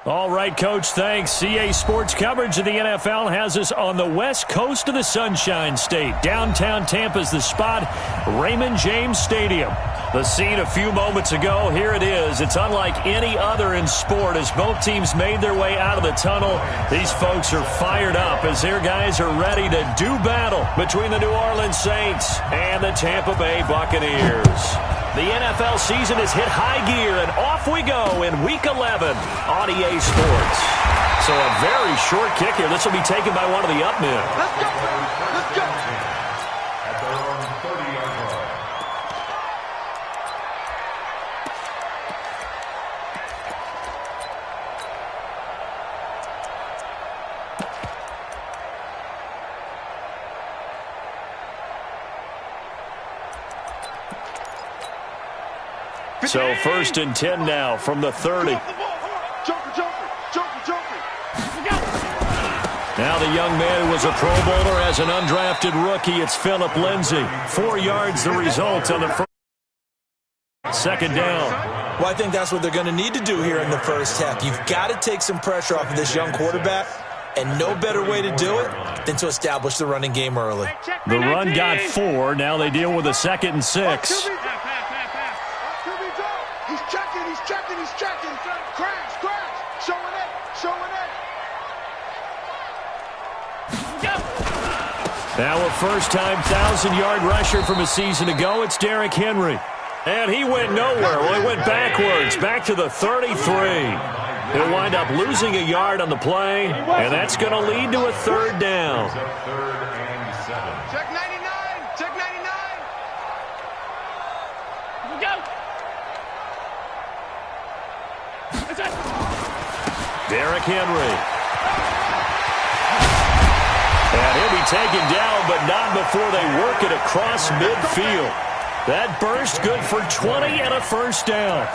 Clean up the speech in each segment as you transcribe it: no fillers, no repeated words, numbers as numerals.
All right, Coach, thanks. CA Sports coverage of the NFL has us on the west coast of the Sunshine State. Downtown Tampa's the spot, Raymond James Stadium. The scene a few moments ago, here it is. It's unlike any other in sport as both teams made their way out of the tunnel. These folks are fired up as their guys are ready to do battle between the New Orleans Saints and the Tampa Bay Buccaneers. The NFL season has hit high gear, and off we go in Week 11 on EA Sports. So a very short kick here. This will be taken by one of the up men. Let's go, let's go. At their own 30-yard line. So 1st and 10 now from the 30. Now the young man who was a Pro Bowler as an undrafted rookie, it's Phillip Lindsay. 4 yards the result on the first. Second down. Well, I think that's what they're going to need to do here in the first half. You've got to take some pressure off of this young quarterback, and no better way to do it than to establish the running game early. The run got 4. Now they deal with a 2nd and 6. He's checking. Crash. Showing it. Now a first-time 1,000-yard rusher from a season ago. It's Derrick Henry. And he went nowhere. Well, he went backwards, back to the 33. He'll wind up losing a yard on the play, and that's going to lead to a 3rd down. Check 99. Derrick Henry. And he'll be taken down, but not before they work it across midfield. That burst good for 20 and a first down.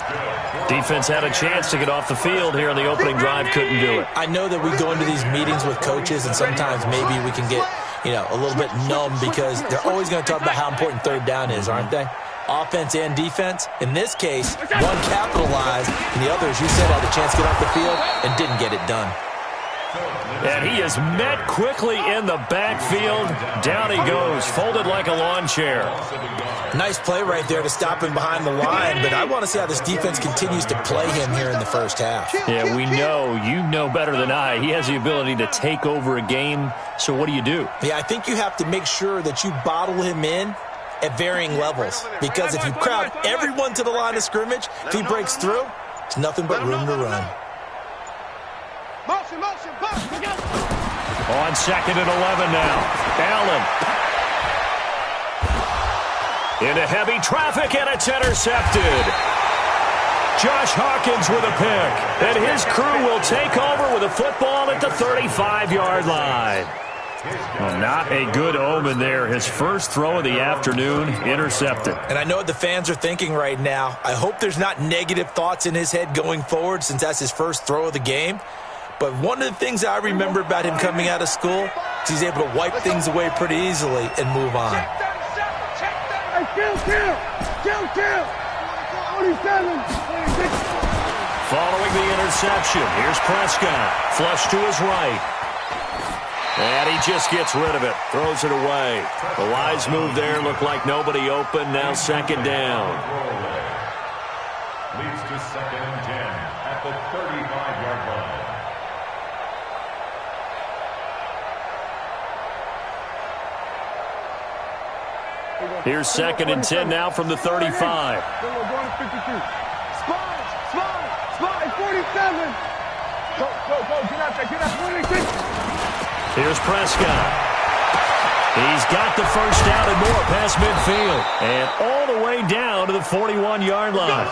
Defense had a chance to get off the field here in the opening drive, couldn't do it. I know that we go into these meetings with coaches, and sometimes maybe we can get, a little bit numb because they're always going to talk about how important 3rd down is, aren't they? Offense and defense. In this case, one capitalized, and the other, as you said, had a chance to get off the field and didn't get it done. And he is met quickly in the backfield. Down he goes, folded like a lawn chair. Nice play right there to stop him behind the line, but I want to see how this defense continues to play him here in the first half. Yeah, we know, you know better than I, he has the ability to take over a game, so what do you do? Yeah, I think you have to make sure that you bottle him in at varying levels, because if you crowd everyone to the line of scrimmage, if he breaks through, it's nothing but room to run. Motion, On 2nd and 11 now. Allen. Into heavy traffic, and it's intercepted. Josh Hawkins with a pick. And his crew will take over with a football at the 35-yard line. Well, not a good omen there. His first throw of the afternoon, intercepted. And I know what the fans are thinking right now. I hope there's not negative thoughts in his head going forward since that's his first throw of the game. But one of the things I remember about him coming out of school is he's able to wipe things away pretty easily and move on. Following the interception, here's Prescott. Flush to his right. And he just gets rid of it. Throws it away. The wise move there. Looked like nobody open. Now 2nd down. Leads to 2nd and 10 at the 35-yard line. Here's 2nd and 10 now from the 35. Spot, 47. Go, get out there, 26. Here's Prescott. He's got the first down and more past midfield. And all the way down to the 41-yard line.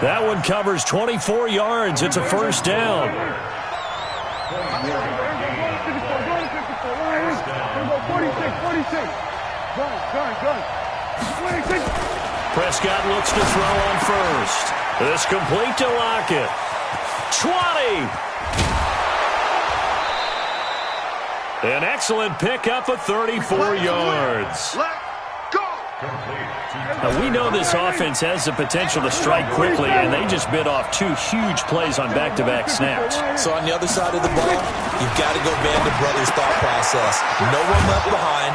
That one covers 24 yards. It's a first down. Prescott looks to throw on first. This complete to Lockett. 20. An excellent pickup of 34 yards. Let go. Now, we know this offense has the potential to strike quickly, and they just bit off 2 huge plays on back-to-back snaps. So on the other side of the ball, you've got to go Band of Brothers thought process. No one left behind,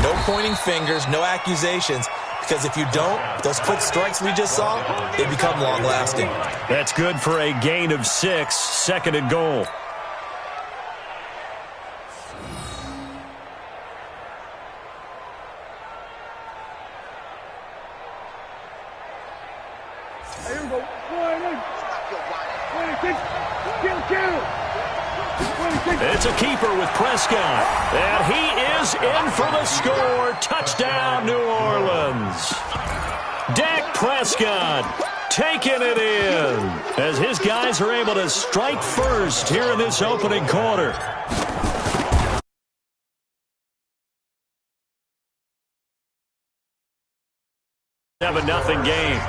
no pointing fingers, no accusations. Because if you don't, those quick strikes we just saw, they become long-lasting. That's good for a gain of 6, 2nd and goal. It's a keeper with Prescott, and he is in for the score. Touchdown, New Orleans. Dak Prescott taking it in as his guys are able to strike first here in this opening quarter. Have a 7-0 game.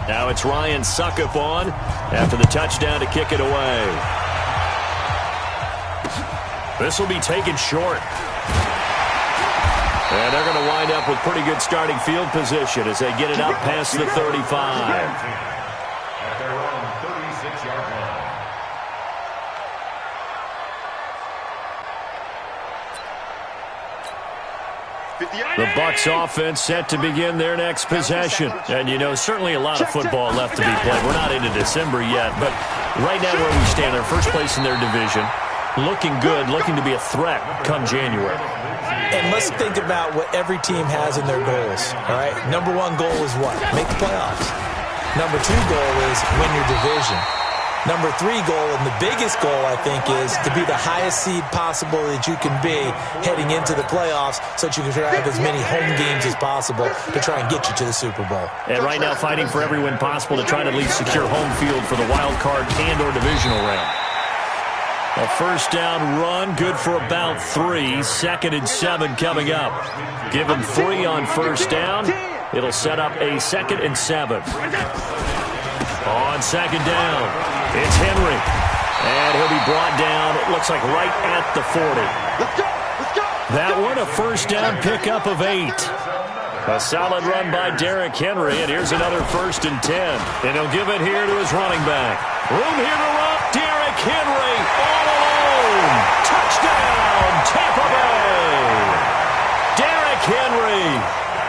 Now it's Ryan Suckup on after the touchdown to kick it away. This will be taken short. And they're going to wind up with pretty good starting field position as they get it out past the 35. At their own 36-yard line. The Bucs offense set to begin their next possession. And, you know, certainly a lot of football left to be played. We're not into December yet, but right now where we stand, they're first place in their division, looking good, looking to be a threat come January. And let's think about what every team has in their goals, all right? Number 1 goal is what? Make the playoffs. Number 2 goal is win your division. Number 3 goal, and the biggest goal, I think, is to be the highest seed possible that you can be heading into the playoffs so that you can have as many home games as possible to try and get you to the Super Bowl. And right now fighting for every win possible to try to at least secure home field for the wild card and or divisional round. A first down run, good for about 3. 2nd and 7 coming up. Give them 3 on first down. It'll set up a 2nd and 7. On 2nd down, it's Henry. And he'll be brought down, it looks like right at the 40. That one, a first down pickup of 8. A solid run by Derrick Henry, and here's another 1st and 10. And he'll give it here to his running back. Room here to run, Derrick Henry all alone. Touchdown, Tampa Bay. Derrick Henry,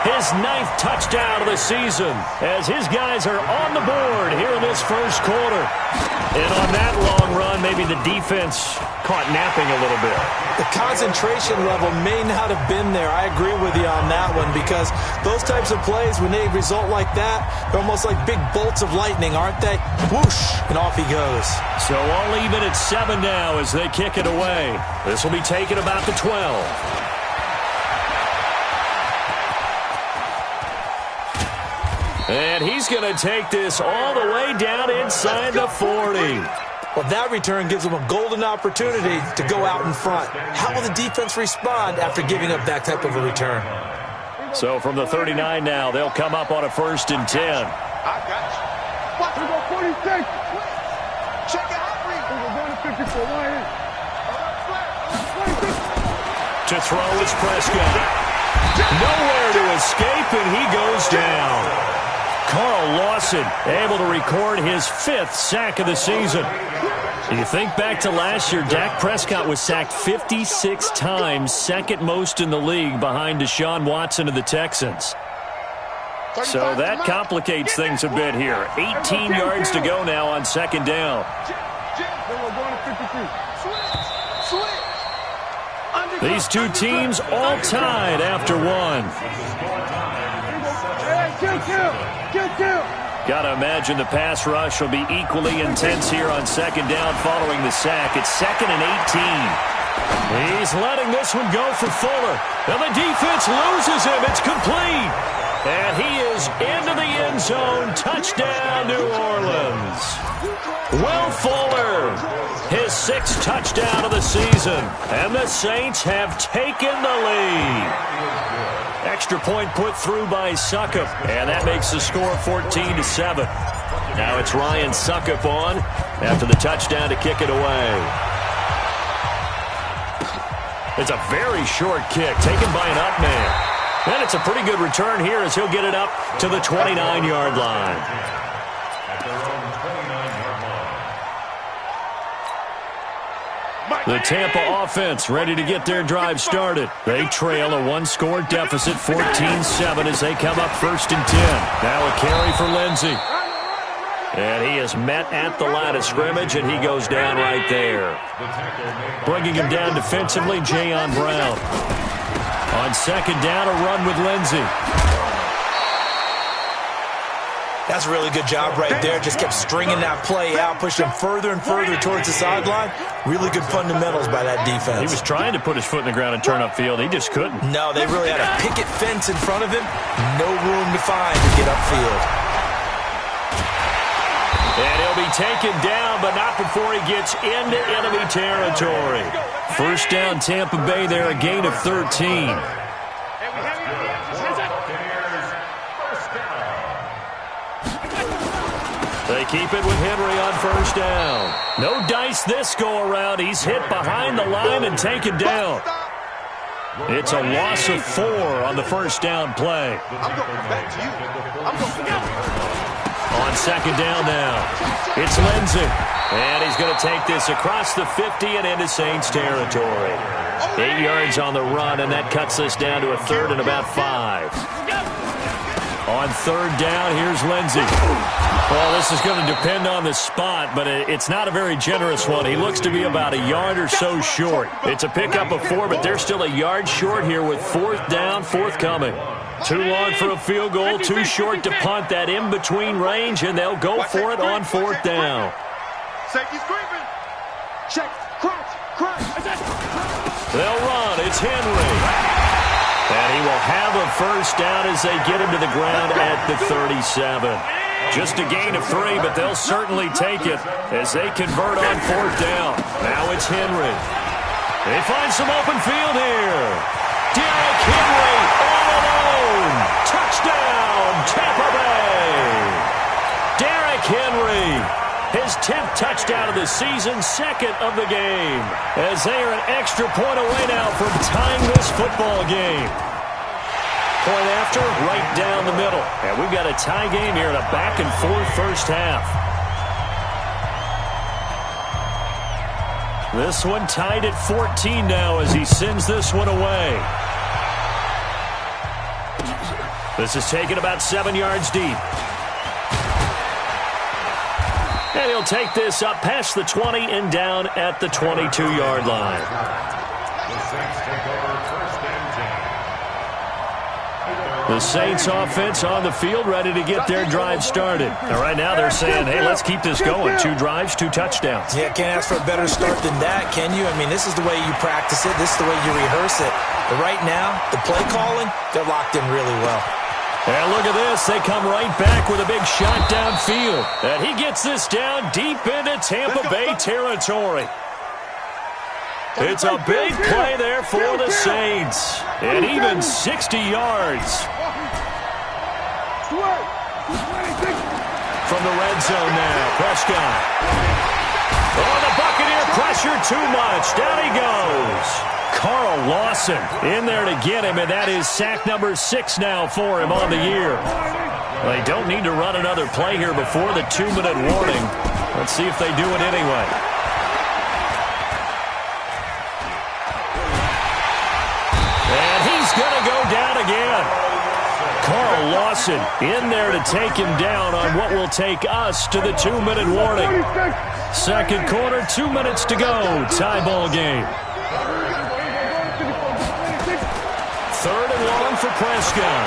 his 9th touchdown of the season as his guys are on the board here in this first quarter. And on that long run, maybe the defense caught napping a little bit. The concentration level may not have been there. I agree with you on that one because those types of plays, when they result like that, they're almost like big bolts of lightning, aren't they? Whoosh, and off he goes. So all even at 7 now as they kick it away. This will be taken about the 12. And he's going to take this all the way down inside the 40. Well, that return gives them a golden opportunity to go out in front. How will the defense respond after giving up that type of a return? So from the 39 now, they'll come up on a 1st and 10. I got you. What? We go 46. Check it out. We're going to 54. To throw is Prescott. Nowhere to escape, and he goes down. Carl Lawson able to record his 5th sack of the season. You think back to last year, Dak Prescott was sacked 56 times, 2nd most in the league behind Deshaun Watson of the Texans. So that complicates things a bit here. 18 yards to go now on 2nd down. These two teams all tied after 1. Got to imagine the pass rush will be equally intense here on 2nd down following the sack. It's 2nd and 18. He's letting this one go for Fuller. And the defense loses him. It's complete. And he is into the end zone. Touchdown, New Orleans. Will Fuller, his 6th touchdown of the season. And the Saints have taken the lead. Extra point put through by Suckup, and that makes the score 14-7. Now it's Ryan Suckup on after the touchdown to kick it away. It's a very short kick taken by an up man. And it's a pretty good return here as he'll get it up to the 29-yard line. At their own 29-yard line. The Tampa offense ready to get their drive started. They trail a one-score deficit, 14-7, as they come up 1st and 10. Now a carry for Lindsey. And he is met at the line of scrimmage, and he goes down right there. Bringing him down defensively, Jayon Brown. On 2nd down, a run with Lindsey. That's a really good job right there. Just kept stringing that play out, pushed him further and further towards the sideline. Really good fundamentals by that defense. He was trying to put his foot in the ground and turn upfield. He just couldn't. No, they really had a picket fence in front of him. No room to find to get upfield. And he'll be taken down, but not before he gets into enemy territory. 1st down, Tampa Bay there, a gain of 13. They keep it with Henry on 1st down. No dice this go-around. He's hit behind the line and taken down. It's a loss of 4 on the 1st down play. On 2nd down now, it's Lindsey. And he's going to take this across the 50 and into Saints territory. 8 yards on the run, and that cuts us down to a 3rd and about 5. On 3rd down, here's Lindsey. Well, this is going to depend on the spot, but it's not a very generous one. He looks to be about a yard or so short. It's a pickup of 4, but they're still a yard short here with 4th down, forthcoming. Too long for a field goal, too short to punt. That in-between range, and they'll go for it on 4th down. Safety's creeping. Check. Crunch. They'll run. It's Henry. And he will have a 1st down as they get him to the ground at the 37. Just a gain of 3, but they'll certainly take it as they convert on 4th down. Now it's Henry. They find some open field here. Derrick Henry all alone. Touchdown, Tampa Bay. Derrick Henry, his 10th touchdown of the season, 2nd of the game, as they are an extra point away now from tying this football game. Point after, right down the middle. And we've got a tie game here in a back-and-forth 1st half. This one tied at 14 now as he sends this one away. This is taken about 7 yards deep. And he'll take this up past the 20 and down at the 22-yard line. The Saints take over 1st and 10. The Saints offense on the field ready to get their drive started. Now, right now they're saying, hey, let's keep this going. 2 drives, 2 touchdowns. Yeah, can't ask for a better start than that, can you? I mean, this is the way you practice it. This is the way you rehearse it. But right now, the play calling, they're locked in really well. And look at this. They come right back with a big shot downfield. And he gets this down deep into Tampa Bay territory. It's a big play there for the Saints. And even 60 yards. From the red zone now, Prescott. Oh, the Buccaneer pressure too much. Down he goes. Carl Lawson in there to get him, and that is sack number 6 now for him on the year. They don't need to run another play here before the 2-minute warning. Let's see if they do it anyway. And he's going to go down again. Carl Lawson in there to take him down on what will take us to the 2-minute warning. 2nd quarter, 2 minutes to go. Tie ball game. 3rd and long for Prescott.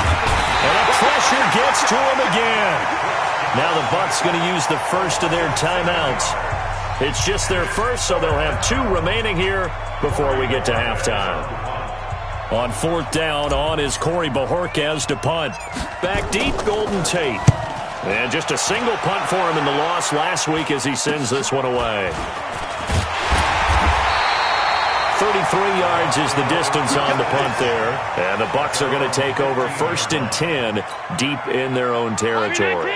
And the pressure gets to him again. Now the Bucs going to use the first of their timeouts. It's just their first, so they'll have 2 remaining here before we get to halftime. On 4th down, on is Corey Bojorquez to punt. Back deep, Golden Tate. And just a single punt for him in the loss last week as he sends this one away. 33 yards is the distance on the punt there. And the Bucs are going to take over 1st and 10 deep in their own territory.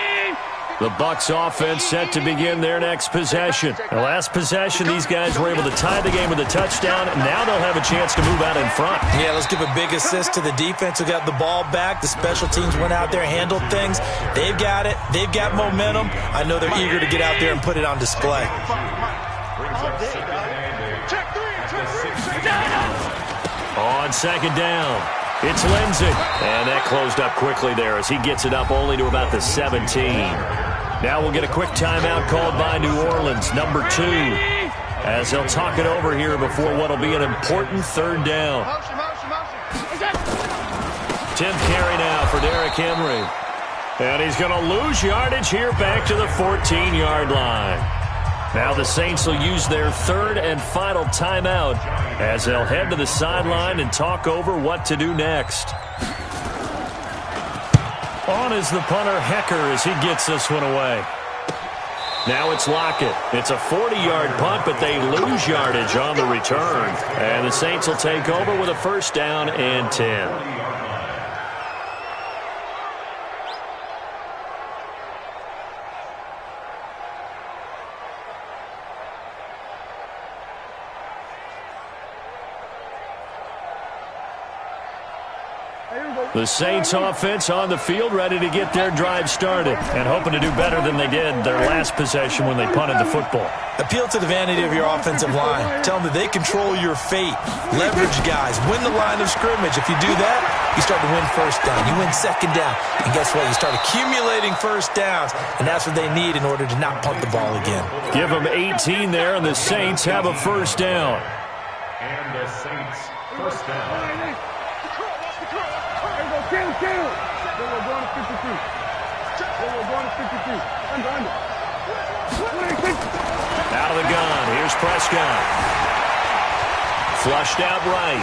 The Bucs offense set to begin their next possession. The last possession, these guys were able to tie the game with a touchdown, and now they'll have a chance to move out in front. Yeah, let's give a big assist to the defense who got the ball back. The special teams went out there, handled things. They've got it. They've got momentum. I know they're eager to get out there and put it on display. On second down, it's Lindsey. And that closed up quickly there as he gets it up only to about the 17. Now we'll get a quick timeout called by New Orleans, number 2, as they'll talk it over here before what will be an important third down. 10th carry now for Derrick Henry. And he's going to lose yardage here back to the 14-yard line. Now the Saints will use their third and final timeout as they'll head to the sideline and talk over what to do next. On is the punter, Hecker, as he gets this one away. Now it's Lockett. It's a 40-yard punt, but they lose yardage on the return. And the Saints will take over with a first down and 10. The Saints offense on the field ready to get their drive started and hoping to do better than they did their last possession when they punted the football. Appeal to the vanity of your offensive line. Tell them that they control your fate. Leverage guys. Win the line of scrimmage. If you do that, you start to win first down. You win second down. And guess what? You start accumulating first downs, and that's what they need in order to not punt the ball again. Give them 18 there, and the Saints have a first down. And the Saints first down. Kill. Then we're going to 52. Under. Out of the gun. Here's Prescott. Flushed out right.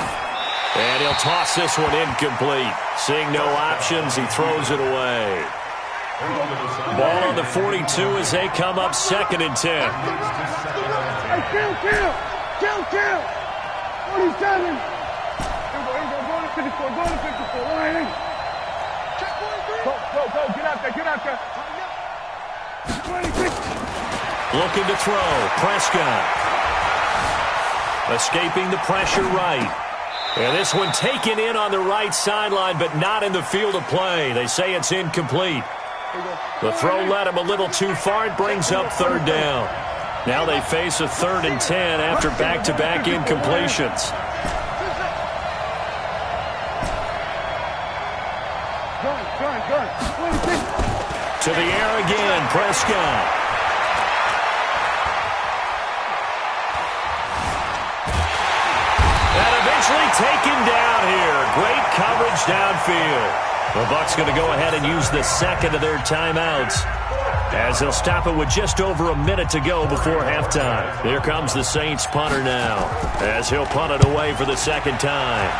And he'll toss this one incomplete. Seeing no options, he throws it away. Ball on the 42 as they come up 2nd and 10. Hey, kill. 47. Go to 54. Line. Go. Get out there. 26. Looking to throw. Prescott. Escaping the pressure right. And this one taken in on the right sideline, but not in the field of play. They say it's incomplete. The throw led him a little too far. It brings up 3rd down. Now they face a 3rd and 10 after back-to-back incompletions. To the air again, Prescott. And eventually taken down here. Great coverage downfield. The Bucs going to go ahead and use the second of their timeouts as they'll stop it with just over a minute to go before halftime. Here comes the Saints punter now as he'll punt it away for the second time.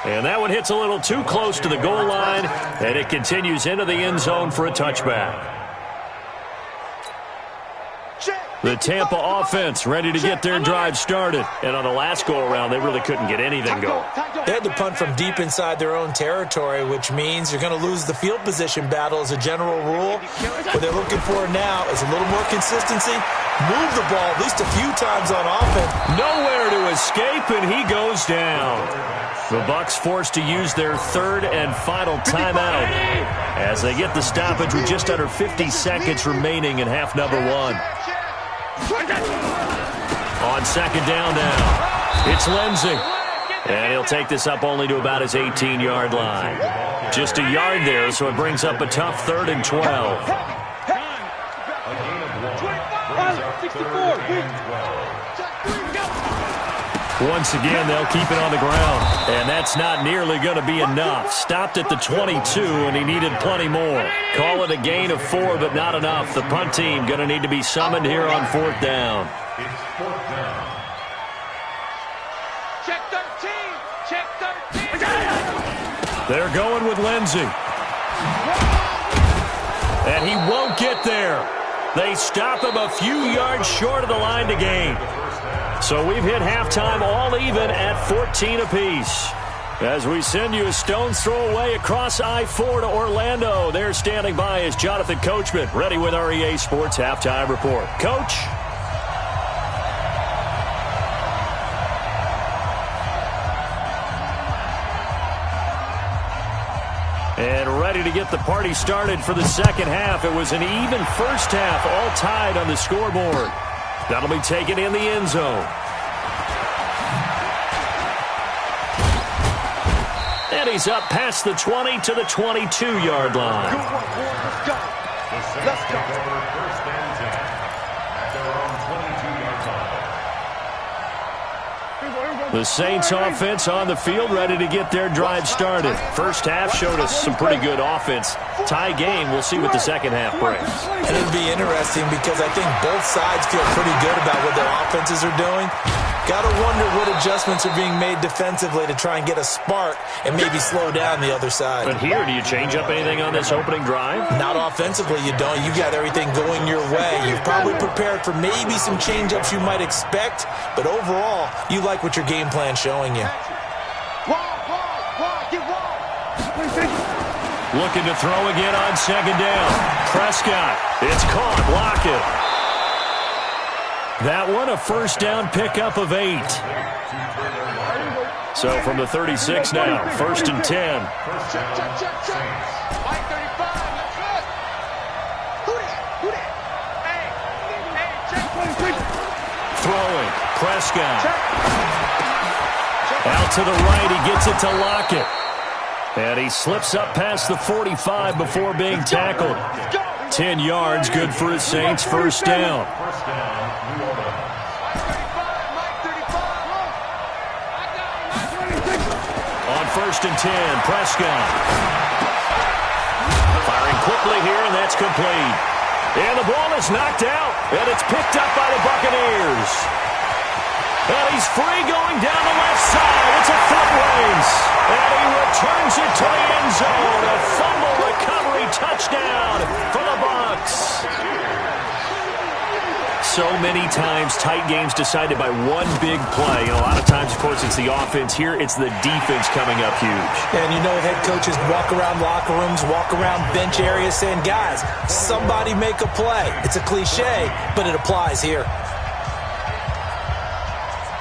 And that one hits a little too close to the goal line, and it continues into the end zone for a touchback. The Tampa offense ready to get their drive started. And on the last go-around, they really couldn't get anything going. They had to punt from deep inside their own territory, which means you're going to lose the field position battle as a general rule. What they're looking for now is a little more consistency. Move the ball at least a few times on offense. Nowhere to escape, and he goes down. The Bucs forced to use their third and final timeout as they get the stoppage with just under 50 seconds remaining in half number 1. On second down now, it's Lindsey. And he'll take this up only to about his 18-yard line. Just a yard there, so it brings up a tough 3rd and 12. Once again, they'll keep it on the ground. And that's not nearly going to be enough. Stopped at the 22, and he needed plenty more. Call it a gain of 4, but not enough. The punt team going to need to be summoned here on 4th down. It's 4th down. Check 13. They're going with Lindsey. And he won't get there. They stop him a few yards short of the line to gain. So we've hit halftime all even at 14 apiece. As we send you a stone's throw away across I-4 to Orlando. There standing by is Jonathan Coachman, ready with our EA Sports Halftime Report. Coach? And ready to get the party started for the second half. It was an even first half, all tied on the scoreboard. That'll be taken in the end zone. And he's up past the 20 to the 22-yard line. Good work, boy. Let's go. Let's go. First and 10 at their own 22-yard line. The Saints offense on the field, ready to get their drive started. First half showed us some pretty good offense. Tie game, we'll see what the second half brings. And it'll be interesting because I think both sides feel pretty good about what their offenses are doing. Got to wonder what adjustments are being made defensively to try and get a spark and maybe slow down the other side. But here, do you change up anything on this opening drive? Not offensively, you don't. You got everything going your way. You've probably prepared for maybe some change-ups you might expect, but overall, you like what your game plan's showing you. Looking to throw again on second down. Prescott, it's caught. Lockett. That one, a first down pickup of 8. So from the 36 now, first and 10. Check. Mike 35, let's go. Who that? Hey, check. Throwing, Prescott. Out to the right, he gets it to Lockett. And he slips up past the 45 before being tackled. 10 yards, good for his Saints, first down. On first and 10, Prescott. Firing quickly here, and that's complete. And the ball is knocked out, and it's picked up by the Buccaneers. And he's free going down the left side. It's a foot race. And he returns it to the end zone. A fumble recovery touchdown for the Bucs. So many times tight games decided by one big play. And a lot of times, of course, it's the offense. Here, it's the defense coming up huge. And you know head coaches walk around locker rooms, walk around bench areas saying, guys, somebody make a play. It's a cliche, but it applies here.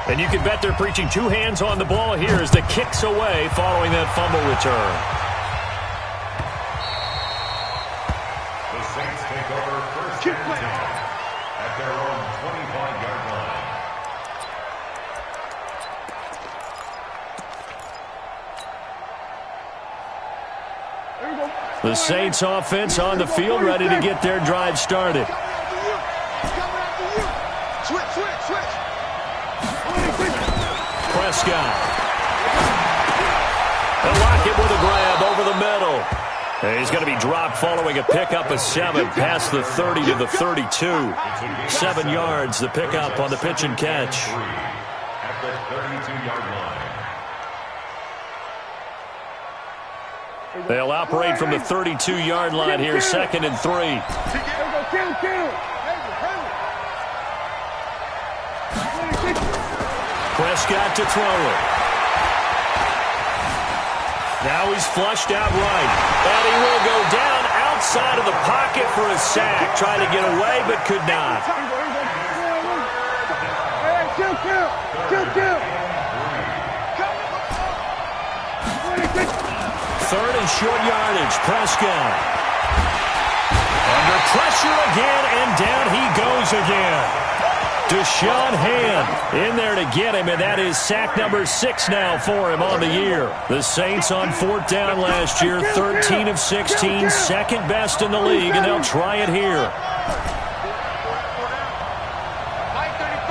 And you can bet they're preaching two hands on the ball here as the kick's away following that fumble return. The Saints take over first and 10 at their own 25-yard line. The Saints offense on the field, ready to get their drive started. Switch. Prescott. And Lockett with a grab over the middle. And he's going to be dropped following a pickup of 7 past the 30 to the 32. 7 yards, the pickup on the pitch and catch. At the 32-yard line. They'll operate from the 32-yard line here, second and 3. Prescott to throw it. Now he's flushed out right. And he will go down outside of the pocket for a sack. Tried to get away, but could not. Third and short yardage. Prescott. Under pressure again, and down he goes again. Deshaun Hand in there to get him, and that is sack number 6 now for him on the year. The Saints on fourth down last year, 13 of 16, second best in the league, and they'll try it here. Mike 35.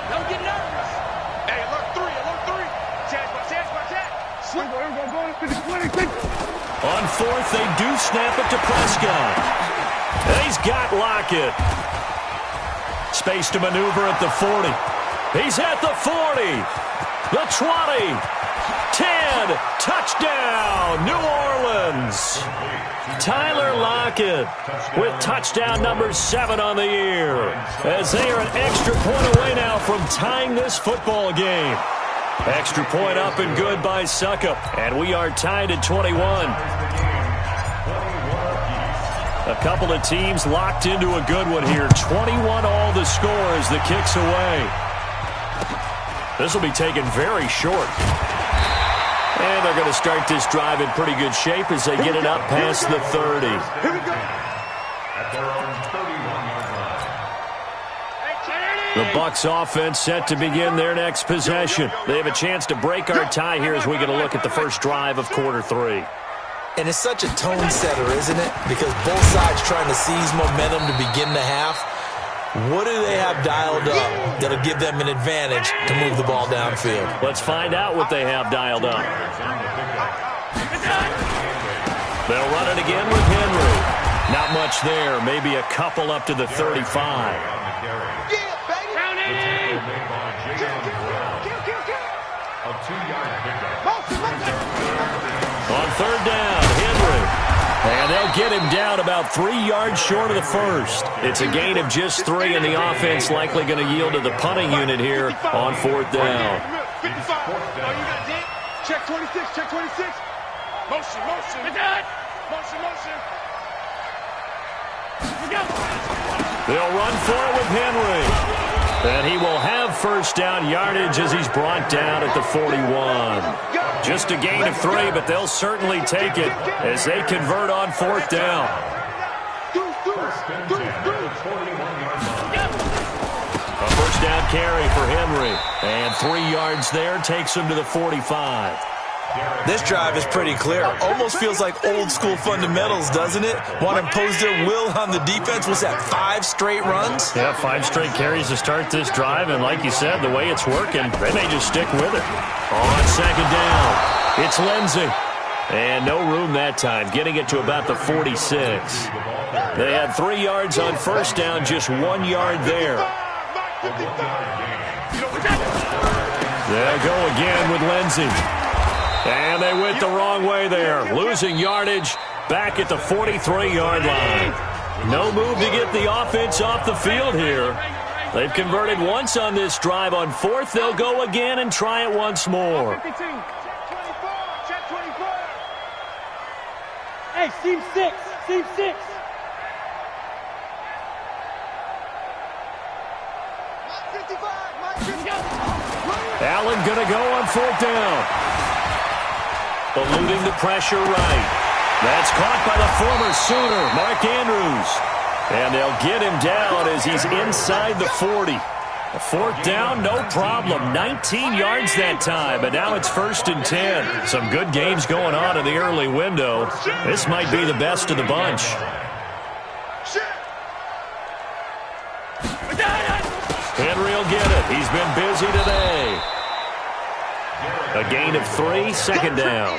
Don't get nervous. Hey, alert 3. On fourth, they do snap it to Prescott. And he's got Lockett. Space to maneuver at the 40. He's at the 40. The 20. 10. Touchdown, New Orleans. Tyler Lockett with touchdown number 7 on the year. As they are an extra point away now from tying this football game. Extra point up and good by Suckup. And we are tied at 21. A couple of teams locked into a good one here. 21 all the score as the kick's away. This will be taken very short. And they're going to start this drive in pretty good shape as they get it up past the 30. Here we go. At their own 31-yard line. The Bucs offense set to begin their next possession. They have a chance to break our tie here as we get a look at the first drive of quarter 3. And it's such a tone setter, isn't it? Because both sides trying to seize momentum to begin the half. What do they have dialed up that'll give them an advantage to move the ball downfield? Let's find out what they have dialed up. They'll run it again with Henry. Not much there. Maybe a couple up to the 35. A 2-yard pickup. On third down, Henry. And they'll get him down about 3 yards short of the first. It's a gain of just 3, and the offense likely going to yield to the punting unit here on fourth down. 55. Oh, you got it. Check 26. Check 26. Motion. Motion. They'll run for it with Henry. And he will have first down yardage as he's brought down at the 41. Just a gain of 3, but they'll certainly take it as they convert on fourth down. A first down carry for Henry. And 3 yards there takes him to the 45. This drive is pretty clear. Almost feels like old school fundamentals, doesn't it? Want to impose their will on the defense. Was that 5 straight runs? Yeah, 5 straight carries to start this drive. And like you said, the way it's working, they may just stick with it. On second down, it's Lindsey. And no room that time, getting it to about the 46. They had 3 yards on first down, just 1 yard there. They'll go again with Lindsey. And they went the wrong way there, losing yardage back at the 43-yard line. No move to get the offense off the field here. They've converted once on this drive. On fourth, they'll go again and try it once more. Check 24. Hey, seam 6. Seam 6. Allen going to go on fourth down. Eluding the pressure right. That's caught by the former Sooner, Mark Andrews. And they'll get him down as he's inside the 40. A fourth down, no problem. 19 yards that time, but now it's first and 10. Some good games going on in the early window. This might be the best of the bunch. Henry will get it. He's been busy today. A gain of 3, second down.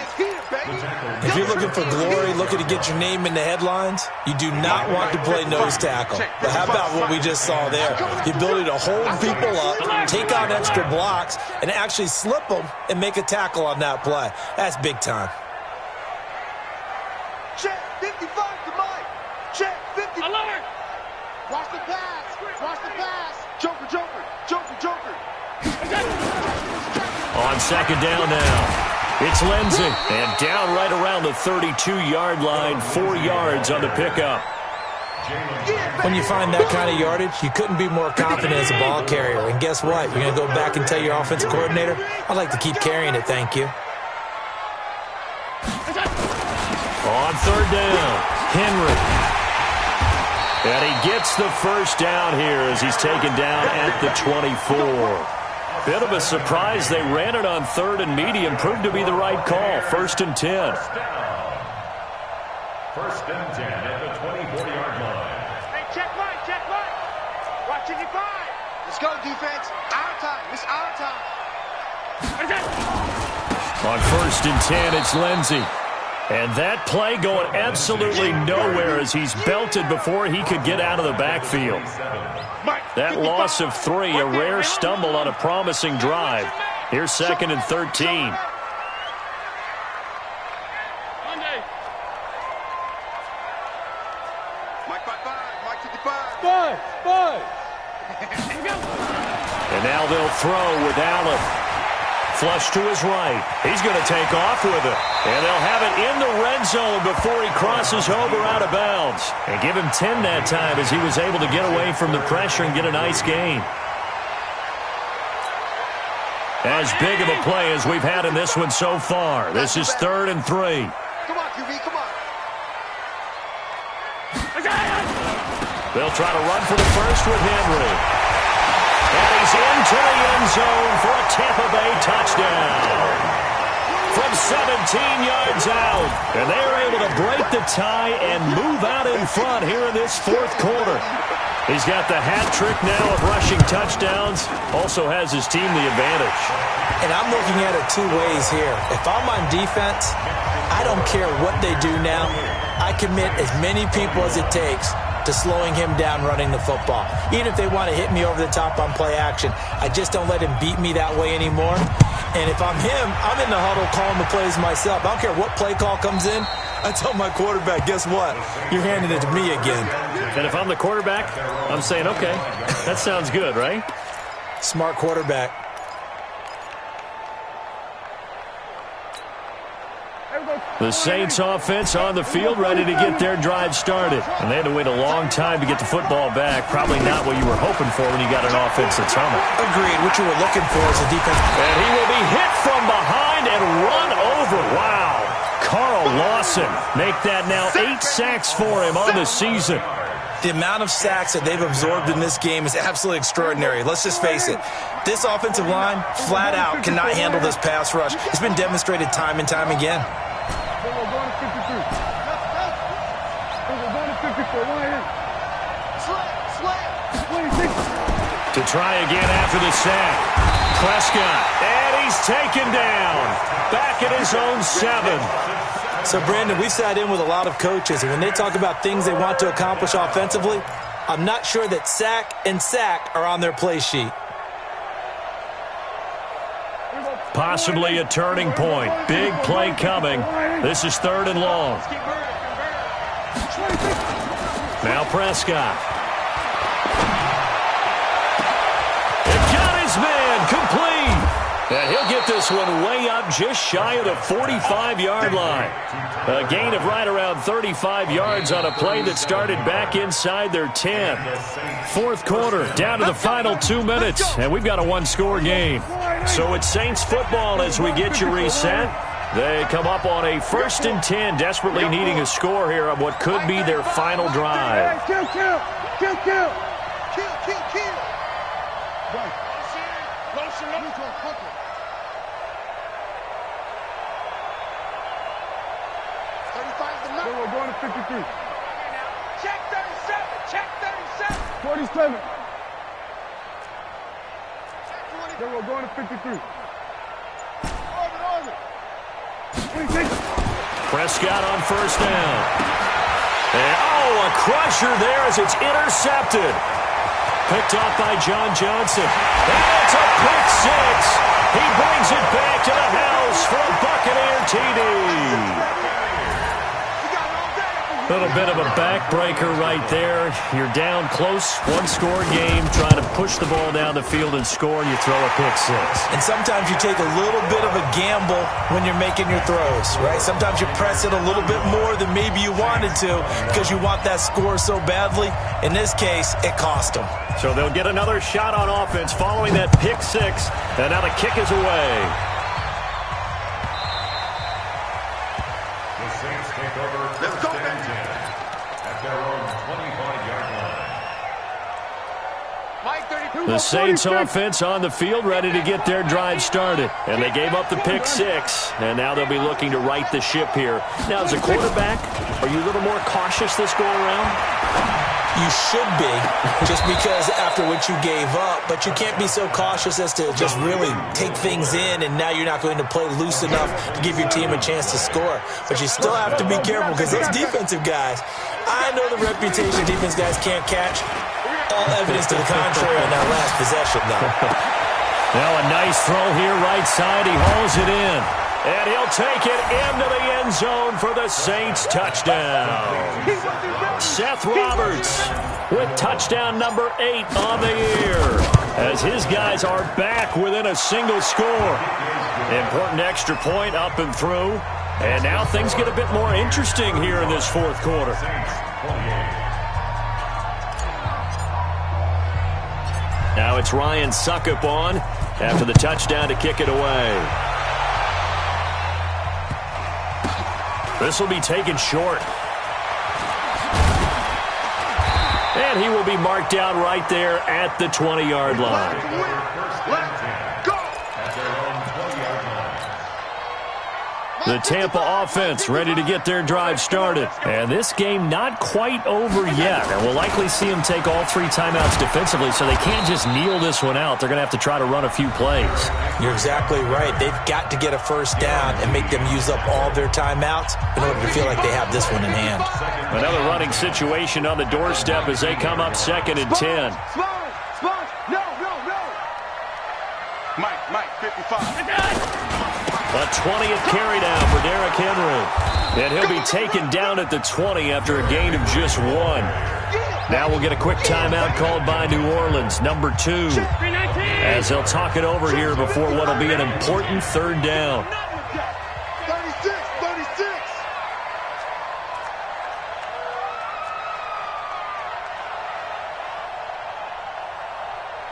If you're looking for glory, looking to get your name in the headlines, you do not want to play nose tackle. But how about what we just saw there? The ability to hold people up, take out extra blocks, and actually slip them and make a tackle on that play. That's big time. Check 55 to Mike. Check 50. Alert. Watch the pass. Watch the pass. Joker. On second down now. It's Lindsey, and down right around the 32-yard line, 4 yards on the pickup. When you find that kind of yardage, you couldn't be more confident as a ball carrier. And guess what? You're going to go back and tell your offensive coordinator, I'd like to keep carrying it, thank you. On third down, Henry. And he gets the first down here as he's taken down at the 24. Bit of a surprise. They ran it on third and medium. Proved to be the right call. First and 10. First and 10 at the 24-yard line. Hey, check right. Watch 55. Let's go, defense. Our time. It's our time. On first and 10, it's Lindsey. And that play going absolutely nowhere as he's belted before he could get out of the backfield. That loss of 3, a rare stumble on a promising drive. Here's second and 13. Mike 55. And now they'll throw with Allen. flush to his right. He's going to take off with it. And they'll have it in the red zone before he crosses over out of bounds. And give him 10 that time as he was able to get away from the pressure and get a nice gain. As big of a play as we've had in this one so far. This is 3rd and 3. Come on, QB, come on. They'll try to run for the first with Henry. And he's into the end zone for a Tampa Bay touchdown. From 17 yards out. And they are able to break the tie and move out in front here in this 4th quarter. He's got the hat trick now of rushing touchdowns. Also has his team the advantage. And I'm looking at it 2 ways here. If I'm on defense, I don't care what they do now. I commit as many people as it takes to slowing him down running the football. Even if they want to hit me over the top on play action, I just don't let him beat me that way anymore. And if I'm him, I'm in the huddle calling the plays myself. I don't care what play call comes in. I tell my quarterback, guess what? You're handing it to me again. And if I'm the quarterback, I'm saying, okay, that sounds good, right? Smart quarterback. The Saints offense on the field ready to get their drive started. And they had to wait a long time to get the football back. Probably not what you were hoping for when you got an offense that's humming. Agreed. What you were looking for is a defense. And he will be hit from behind and run over. Wow. Carl Lawson make that now 8 sacks for him on the season. The amount of sacks that they've absorbed in this game is absolutely extraordinary. Let's just face it. This offensive line, flat out, cannot handle this pass rush. It's been demonstrated time and time again. To try again after the sack. Prescott, and he's taken down. Back at his own 7. So, Brandon, we've sat in with a lot of coaches, and when they talk about things they want to accomplish offensively, I'm not sure that sack and sack are on their play sheet. Possibly a turning point. Big play coming. This is 3rd and long. Now Prescott. It got his man complete. And he'll get this one way up just shy of the 45-yard line. A gain of right around 35 yards on a play that started back inside their 10. 4th quarter, down to the final 2 minutes, and we've got a 1-score game. So it's Saints football as we get you reset. They come up on a 1st and 10, desperately needing a score here on what could be their final drive. Kill. We're going to 53. Check 37. 47. Then we're going to 53. Prescott on 1st down. And, a crusher there as it's intercepted. Picked off by John Johnson. And it's a pick 6. He brings it back to the house for a Buccaneer TD. A little bit of a backbreaker right there. You're down close, 1-score game, trying to push the ball down the field and score, and you throw a pick 6. And sometimes you take a little bit of a gamble when you're making your throws, right? Sometimes you press it a little bit more than maybe you wanted to because you want that score so badly. In this case, it cost them. So they'll get another shot on offense following that pick 6, and now the kick is away. The Saints take over. Let's go. At their own 25-yard line. The Saints offense on the field ready to get their drive started. And they gave up the pick 6, and now they'll be looking to right the ship here. Now, as a quarterback, are you a little more cautious this go-around? You should be, just because after what you gave up, but you can't be so cautious as to just really take things in, and now you're not going to play loose enough to give your team a chance to score. But you still have to be careful because those defensive guys, I know the reputation defense guys can't catch. All evidence to the contrary on that last possession, though. Now a nice throw here, right side. He hauls it in. And he'll take it into the end zone for the Saints touchdown. Seth Roberts with touchdown number 8 on the year as his guys are back within a single score. Important extra point up and through. And now things get a bit more interesting here in this fourth quarter. Now it's Ryan Suckup on after the touchdown to kick it away. This will be taken short. And he will be marked out right there at the 20-yard line. The Tampa offense ready to get their drive started. And this game not quite over yet. And we'll likely see them take all 3 timeouts defensively, so they can't just kneel this one out. They're going to have to try to run a few plays. You're exactly right. They've got to get a first down and make them use up all their timeouts in order to feel like they have this one in hand. Another running situation on the doorstep as they come up 2nd and 10. No. Mike, 55. A 20th carry down for Derrick Henry. And he'll be taken down at the 20 after a gain of just 1. Now we'll get a quick timeout called by New Orleans, number 2. As they'll talk it over here before what will be an important 3rd down. 36.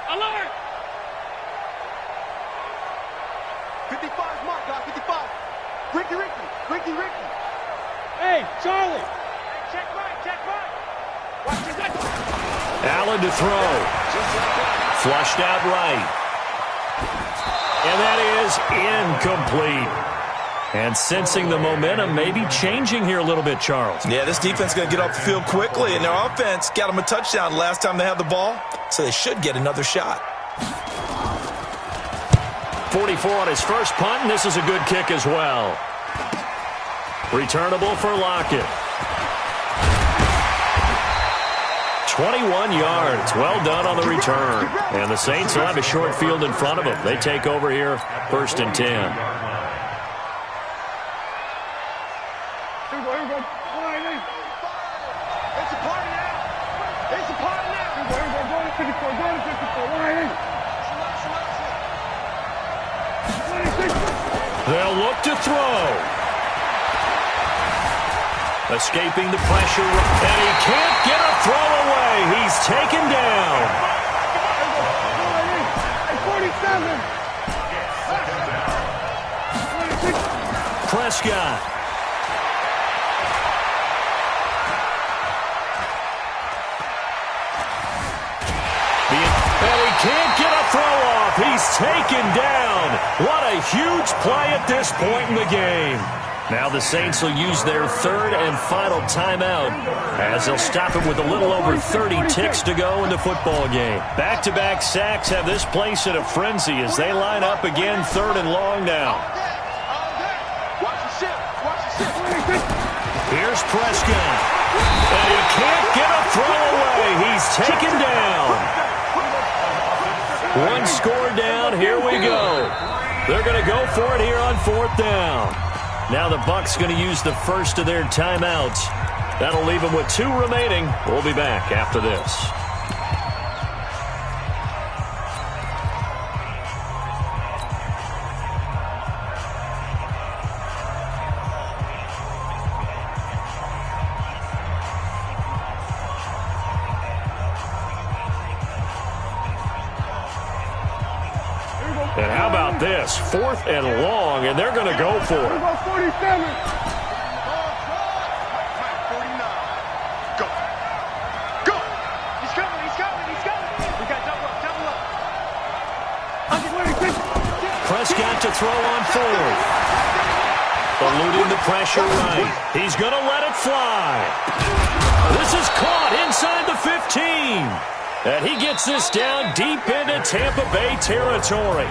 Alert! 55's Mike, guys, 55. Ricky. Hey, Charlie! Check right. Watch your gut. Allen to throw. Flushed out right. And that is incomplete. And sensing the momentum maybe changing here a little bit, Charles. Yeah, this defense is going to get off the field quickly, and their offense got them a touchdown last time they had the ball, so they should get another shot. 44 on his first punt, and this is a good kick as well. Returnable for Lockett. 21 yards. Well done on the return. And the Saints will have a short field in front of them. They take over here, 1st and 10. They'll look to throw. Escaping the pressure, and he can't get a throw away. He's taken down. 47. Prescott. And he can't get a throw off. He's taken down. What a huge play at this point in the game. Now the Saints will use their 3rd and final timeout as they'll stop it with a little over 30 ticks to go in the football game. Back-to-back sacks have this place in a frenzy as they line up again 3rd and long now. Here's Prescott. And he can't get a throw away. He's taken down. 1 score down. Here we go. They're going to go for it here on 4th down. Now the Bucs going to use the first of their timeouts. That'll leave them with 2 remaining. We'll be back after this. And how about this? 4th and long, and they're going to go for it. 47. Go. He's coming. We got double up. Prescott to throw on 4th. Eluding the pressure right. He's going to let it fly. This is caught inside the 15. And he gets this down deep into Tampa Bay territory.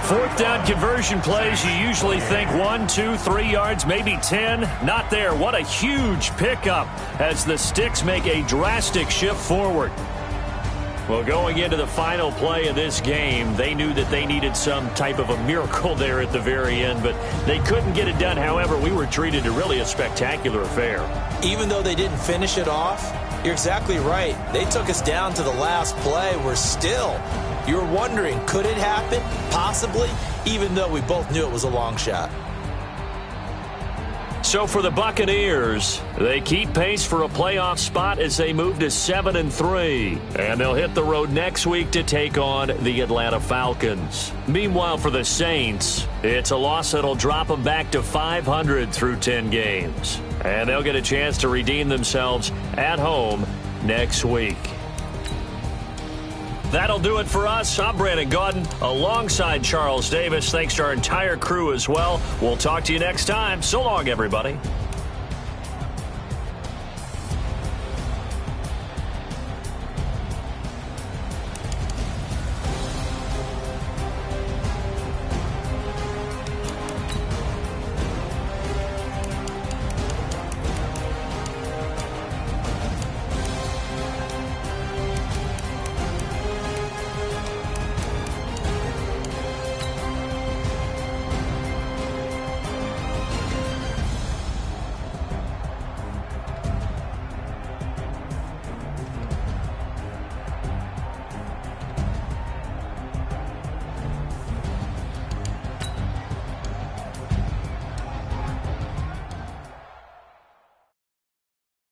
4th down conversion plays, you usually think 1, 2, 3 yards, maybe 10. Not there. What a huge pickup as the Sticks make a drastic shift forward. Well, going into the final play of this game, they knew that they needed some type of a miracle there at the very end, but they couldn't get it done. However, we were treated to really a spectacular affair. Even though they didn't finish it off, you're exactly right. They took us down to the last play. We're still, you're wondering, could it happen? Possibly. even though we both knew it was a long shot. So for the Buccaneers, they keep pace for a playoff spot as they move to 7-3. And they'll hit the road next week to take on the Atlanta Falcons. Meanwhile, for the Saints, it's a loss that'll drop them back to 500 through 10 games. And they'll get a chance to redeem themselves at home next week. That'll do it for us. I'm Brandon Gaudin alongside Charles Davis. Thanks to our entire crew as well. We'll talk to you next time. So long, everybody.